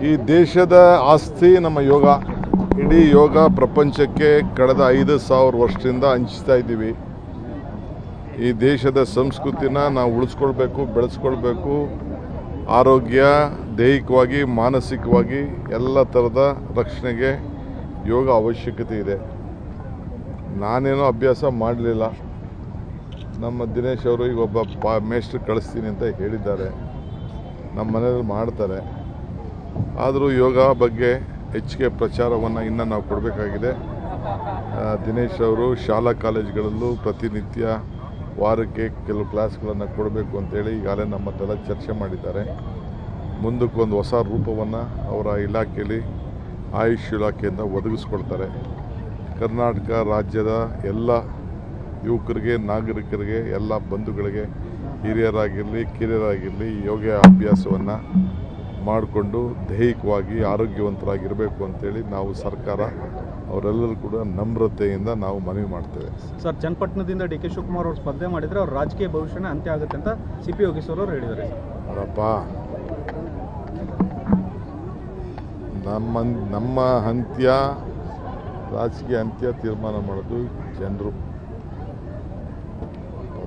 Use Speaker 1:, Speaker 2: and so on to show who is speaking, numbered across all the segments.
Speaker 1: ಈ ದೇಶದ ಆಸ್ತಿ ನಮ್ಮ ಯೋಗ. ಇಡೀ ಯೋಗ ಪ್ರಪಂಚಕ್ಕೆ ಕಳೆದ 5,000 ವರ್ಷದಿಂದ ಹಂಚ್ತಾ ಇದ್ದೀವಿ. ಈ ದೇಶದ ಸಂಸ್ಕೃತಿನ ನಾವು ಉಳಿಸ್ಕೊಳ್ಬೇಕು, ಬೆಳೆಸ್ಕೊಳ್ಬೇಕು. ಆರೋಗ್ಯ, ದೈಹಿಕವಾಗಿ, ಮಾನಸಿಕವಾಗಿ ಎಲ್ಲ ಥರದ ರಕ್ಷಣೆಗೆ ಯೋಗ ಅವಶ್ಯಕತೆ ಇದೆ. ನಾನೇನೋ ಅಭ್ಯಾಸ ಮಾಡಲಿಲ್ಲ. ನಮ್ಮ ದಿನೇಶ್ ಅವರು ಈಗ ಒಬ್ಬ ಮೇಸ್ಟ್ರು ಕಳಿಸ್ತೀನಿ ಅಂತ ಹೇಳಿದ್ದಾರೆ. ನಮ್ಮ ಮನೆಯಲ್ಲಿ ಮಾಡ್ತಾರೆ. ಆದರೂ ಯೋಗ ಬಗ್ಗೆ ಹೆಚ್ಚಿಗೆ ಪ್ರಚಾರವನ್ನು ಇನ್ನೂ ನಾವು ಕೊಡಬೇಕಾಗಿದೆ. ದಿನೇಶ್ ಅವರು ಶಾಲಾ ಕಾಲೇಜುಗಳಲ್ಲೂ ಪ್ರತಿನಿತ್ಯ ವಾರಕ್ಕೆ ಕೆಲವು ಕ್ಲಾಸ್ಗಳನ್ನು ಕೊಡಬೇಕು ಅಂತೇಳಿ ಈಗಾಗಲೇ ನಮ್ಮ ಹತ್ರ ಚರ್ಚೆ ಮಾಡಿದ್ದಾರೆ. ಮುಂದಕ್ಕೊಂದು ಹೊಸ ರೂಪವನ್ನು ಅವರ ಇಲಾಖೆಯಲ್ಲಿ ಆಯುಷ್ ಇಲಾಖೆಯಿಂದ ಒದಗಿಸ್ಕೊಡ್ತಾರೆ. ಕರ್ನಾಟಕ ರಾಜ್ಯದ ಎಲ್ಲ ಯುವಕರಿಗೆ, ನಾಗರಿಕರಿಗೆ, ಎಲ್ಲ ಬಂಧುಗಳಿಗೆ, ಹಿರಿಯರಾಗಿರಲಿ ಕಿರಿಯರಾಗಿರಲಿ ಯೋಗ ಅಭ್ಯಾಸವನ್ನು ಮಾಡಿಕೊಂಡು ದೈಹಿಕವಾಗಿ ಆರೋಗ್ಯವಂತರಾಗಿರಬೇಕು ಅಂತೇಳಿ ನಾವು ಸರ್ಕಾರ ಅವರೆಲ್ಲರೂ ಕೂಡ ನಮ್ರತೆಯಿಂದ ನಾವು ಮನವಿ ಮಾಡ್ತೇವೆ.
Speaker 2: ಸರ್, ಚನ್ನಪಟ್ಟಣದಿಂದ ಡಿ ಕೆ ಶಿವಕುಮಾರ್ ಅವರು ಸ್ಪರ್ಧೆ ಮಾಡಿದರೆ ಅವ್ರ ರಾಜಕೀಯ ಭವಿಷ್ಯನೇ ಅಂತ್ಯ ಆಗುತ್ತೆ ಅಂತ ಸಿ ಪಿ ಯೋಗೇಶ್ವರ್ ಅವರು ಹೇಳಿದ್ದಾರೆ.
Speaker 1: ಅವರಪ್ಪ, ನಮ್ಮ ಅಂತ್ಯ, ರಾಜಕೀಯ ಅಂತ್ಯ ತೀರ್ಮಾನ ಮಾಡೋದು ಜನರು.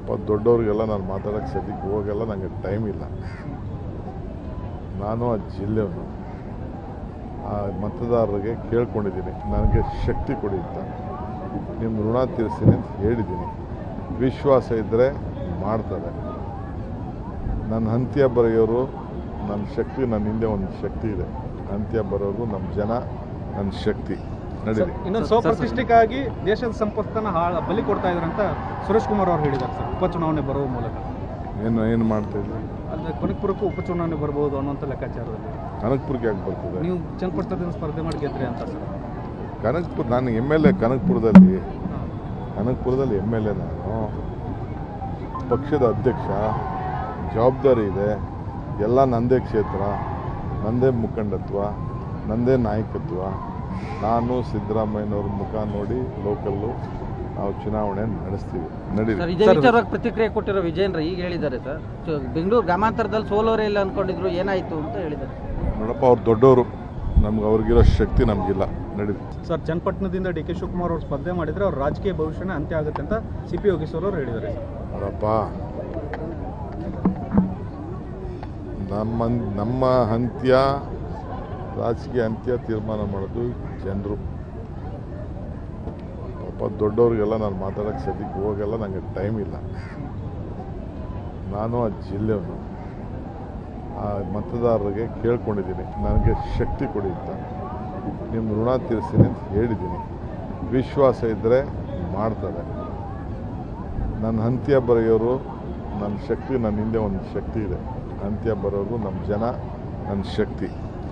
Speaker 1: ಪಾಪ ದೊಡ್ಡವ್ರಿಗೆಲ್ಲ ನಾನು ಮಾತಾಡೋಕ್ಕೆ ಸದ್ಯಕ್ಕೆ ಹೋಗಲ್ಲ, ನನಗೆ ಟೈಮ್ ಇಲ್ಲ. ನಾನು ಆ ಜಿಲ್ಲೆಯವನು. ಆ ಮತದಾರರಿಗೆ ಕೇಳ್ಕೊಂಡಿದ್ದೀನಿ, ನನಗೆ ಶಕ್ತಿ ಕೊಡಿ ಅಂತ. ನಿಮ್ಮ ಋಣ ತೀರಿಸ್ತೀನಿ ಅಂತ ಹೇಳಿದ್ದೀನಿ. ವಿಶ್ವಾಸ ಇದ್ದರೆ ಮಾಡ್ತಾರೆ. ನನ್ನ ಅಂತ್ಯ ಬರೆಯೋರು, ನನ್ನ ಶಕ್ತಿ, ನನ್ನ ಹಿಂದೆ ಒಂದು ಶಕ್ತಿ ಇದೆ. ಅಂತ್ಯ ಬರೋರು ನಮ್ಮ ಜನ, ನನ್ನ ಶಕ್ತಿ. ನಡೀಲಿ.
Speaker 2: ಇನ್ನೊಂದು ಸ್ವಪ್ರತಿಷ್ಠೆಗಾಗಿ ದೇಶದ ಸಂಪತ್ತನ್ನು ಬಲಿ ಕೊಡ್ತಾ ಇದ್ದಾರೆ ಅಂತ ಸುರೇಶ್ ಕುಮಾರ್ ಅವರು ಹೇಳಿದ್ದಾರೆ ಸರ್, ಉಪಚುನಾವಣೆ ಬರುವ ಮೂಲಕ.
Speaker 1: ಏನು ಮಾಡ್ತಾ ಇದ್ದೀವಿ?
Speaker 2: ಅಂದರೆ ಕನಕಪುರಕ್ಕೂ ಉಪಚುನಾವಣೆ ಬರ್ಬೋದು ಅನ್ನೋಂಥ ಲೆಕ್ಕಾಚಾರದಲ್ಲಿ.
Speaker 1: ಕನಕಪುರಕ್ಕೆ ಯಾಕೆ ಬರ್ತದೆ?
Speaker 2: ನೀವು ಚನ್ನಪಟ್ಟಣದಿಂದ ಸ್ಪರ್ಧೆ ಮಾಡಿ ಗೆದ್ರಿ ಅಂತ ಸರ್.
Speaker 1: ಕನಕಪುರ, ನಾನು MLA ಕನಕಪುರದಲ್ಲಿ MLA. ನಾನು ಪಕ್ಷದ ಅಧ್ಯಕ್ಷ, ಜವಾಬ್ದಾರಿ ಇದೆ. ಎಲ್ಲ ನಂದೇ ಕ್ಷೇತ್ರ, ನಂದೇ ಮುಖಂಡತ್ವ, ನಂದೇ ನಾಯಕತ್ವ. ನಾನು ಸಿದ್ದರಾಮಯ್ಯನವ್ರ ಮುಖ ನೋಡಿ ಲೋಕಲ್ಲು ನಾವು ಚುನಾವಣೆ ನಡೆಸ್ತೀವಿ. ನಡೀಲಿ.
Speaker 3: ಇದೇ ವಿಚಾರವಾಗಿ ಪ್ರತಿಕ್ರಿಯೆ ಕೊಟ್ಟಿರೋ ವಿಜಯೇಂದ್ರ ಈಗ ಹೇಳಿದ್ದಾರೆ ಸರ್, ಬೆಂಗಳೂರು ಗ್ರಾಮಾಂತರದಲ್ಲಿ ಸೋಲೋರೇ ಇಲ್ಲ ಅಂದ್ಕೊಂಡಿದ್ರು, ಏನಾಯಿತು ಅಂತ ಹೇಳಿದ್ದಾರೆ.
Speaker 1: ನೋಡಪ್ಪ, ಅವ್ರು ದೊಡ್ಡವರು, ನಮ್ಗೆ ಅವ್ರಿಗಿರೋ ಶಕ್ತಿ ನಮಗಿಲ್ಲ. ನಡೀಲಿ.
Speaker 2: ಸರ್, ಚನ್ನಪಟ್ಟಣದಿಂದ ಡಿ ಕೆ ಶಿವಕುಮಾರ್ ಅವರು ಸ್ಪರ್ಧೆ ಮಾಡಿದರೆ ಅವ್ರ ರಾಜಕೀಯ ಭವಿಷ್ಯನೇ ಅಂತ್ಯ ಆಗುತ್ತೆ ಅಂತ ಸಿ ಪಿ ಯೋಗೇಶ್ವರ್ ಅವರು ಹೇಳಿದ್ದಾರೆ.
Speaker 1: ಅವರಪ್ಪ, ನಮ್ಮ ಅಂತ್ಯ, ರಾಜಕೀಯ ಅಂತ್ಯ ತೀರ್ಮಾನ ಮಾಡೋದು ಜನರು. ಪಾಪ ದೊಡ್ಡವ್ರಿಗೆಲ್ಲ ನಾನು ಮಾತಾಡೋಕ್ಕೆ ಸದ್ಯಕ್ಕೆ ಹೋಗಲ್ಲ, ನನಗೆ ಟೈಮ್ ಇಲ್ಲ. ನಾನು ಆ ಜಿಲ್ಲೆಯವನು. ಆ ಮತದಾರರಿಗೆ ಕೇಳ್ಕೊಂಡಿದ್ದೀನಿ, ನನಗೆ ಶಕ್ತಿ ಕೊಡಿ ಅಂತ. ನಿಮ್ಮ ಋಣ ತೀರಿಸ್ತೀನಿ ಅಂತ ಹೇಳಿದ್ದೀನಿ. ವಿಶ್ವಾಸ ಇದ್ದರೆ ಮಾಡ್ತಾರೆ. ನನ್ನ ಅಂತ್ಯ ಬರೆಯೋರು, ನನ್ನ ಶಕ್ತಿ, ನನ್ನ ಹಿಂದೆ ಒಂದು ಶಕ್ತಿ ಇದೆ. ಅಂತ್ಯ ಬರೋರು ನಮ್ಮ ಜನ, ನನ್ನ ಶಕ್ತಿ.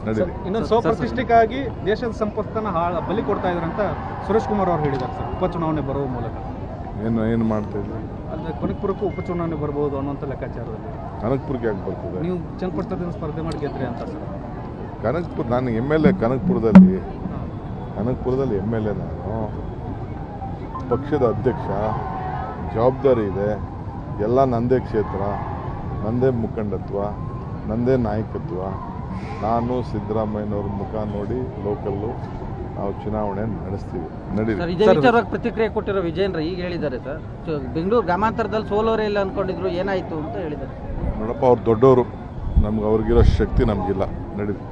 Speaker 1: ನಡೀಲಿ.
Speaker 2: ಇನ್ನೊಂದು ಸ್ವಪ್ರತಿಷ್ಠೆಗಾಗಿ ದೇಶದ ಸಂಪತ್ತನ್ನು ಬಲಿ ಕೊಡ್ತಾ ಇದ್ದಾರೆ ಅಂತ ಸುರೇಶ್ ಕುಮಾರ್ ಅವರು ಹೇಳಿದ್ದಾರೆ ಸರ್, ಉಪಚುನಾವಣೆ ಬರುವ ಮೂಲಕ.
Speaker 1: ಏನು ಮಾಡ್ತಾ ಇದ್ದೀವಿ?
Speaker 2: ಅಂದರೆ ಕನಕಪುರಕ್ಕೂ ಉಪಚುನಾವಣೆ ಬರ್ಬೋದು ಅನ್ನೋಂಥ ಲೆಕ್ಕಾಚಾರದಲ್ಲಿ.
Speaker 1: ಕನಕಪುರಕ್ಕೆ ಯಾಕೆ ಬರ್ತದೆ?
Speaker 2: ನೀವು ಚನ್ನಪಟ್ಟಣದಿಂದ ಸ್ಪರ್ಧೆ ಮಾಡಿ ಗೆದ್ರಿ ಅಂತ ಸರ್.
Speaker 1: ಕನಕಪುರ, ನಾನು MLA ಕನಕಪುರದಲ್ಲಿ MLA. ನಾನು ಪಕ್ಷದ ಅಧ್ಯಕ್ಷ, ಜವಾಬ್ದಾರಿ ಇದೆ. ಎಲ್ಲ ನಂದೇ ಕ್ಷೇತ್ರ, ನಂದೇ ಮುಖಂಡತ್ವ, ನಂದೇ ನಾಯಕತ್ವ. ನಾನು ಸಿದ್ದರಾಮಯ್ಯನವ್ರ ಮುಖ ನೋಡಿ ಲೋಕಲ್ಲು ನಾವು ಚುನಾವಣೆ ನಡೆಸ್ತೀವಿ. ನಡೀಲಿ.
Speaker 3: ಇದೇ ವಿಚಾರವಾಗಿ ಪ್ರತಿಕ್ರಿಯೆ ಕೊಟ್ಟಿರೋ ವಿಜಯೇಂದ್ರ ಈಗ ಹೇಳಿದ್ದಾರೆ ಸರ್, ಬೆಂಗಳೂರು ಗ್ರಾಮಾಂತರದಲ್ಲಿ ಸೋಲೋರೇ ಇಲ್ಲ ಅಂದ್ಕೊಂಡಿದ್ರು, ಏನಾಯಿತು ಅಂತ ಹೇಳಿದ್ದಾರೆ.
Speaker 1: ನೋಡಪ್ಪ, ಅವ್ರು ದೊಡ್ಡವರು, ನಮ್ಗೆ ಅವ್ರಿಗಿರೋ ಶಕ್ತಿ ನಮಗಿಲ್ಲ. ನಡೀಲಿ.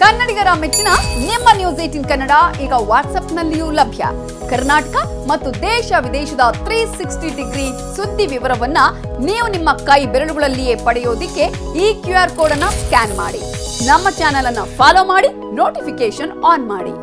Speaker 4: ಕನ್ನಡಿಗರ ಮೆಚ್ಚಿನ ನಿಮ್ಮ ನ್ಯೂಸ್ 18 ಕನ್ನಡ ಈಗ ವಾಟ್ಸ್ಆಪ್ನಲ್ಲಿಯೂ ಲಭ್ಯ. ಕರ್ನಾಟಕ ಮತ್ತು ದೇಶ ವಿದೇಶದ 360 ಡಿಗ್ರಿ ಸುದ್ದಿ ವಿವರವನ್ನ ನೀವು ನಿಮ್ಮ ಕೈ ಬೆರಳುಗಳಲ್ಲಿಯೇ ಪಡೆಯೋದಿಕ್ಕೆ ಈ QR ಕೋಡ್ ಅನ್ನು ಸ್ಕ್ಯಾನ್ ಮಾಡಿ. ನಮ್ಮ ಚಾನೆಲ್ ಅನ್ನು ಫಾಲೋ ಮಾಡಿ, ನೋಟಿಫಿಕೇಶನ್ ಆನ್ ಮಾಡಿ.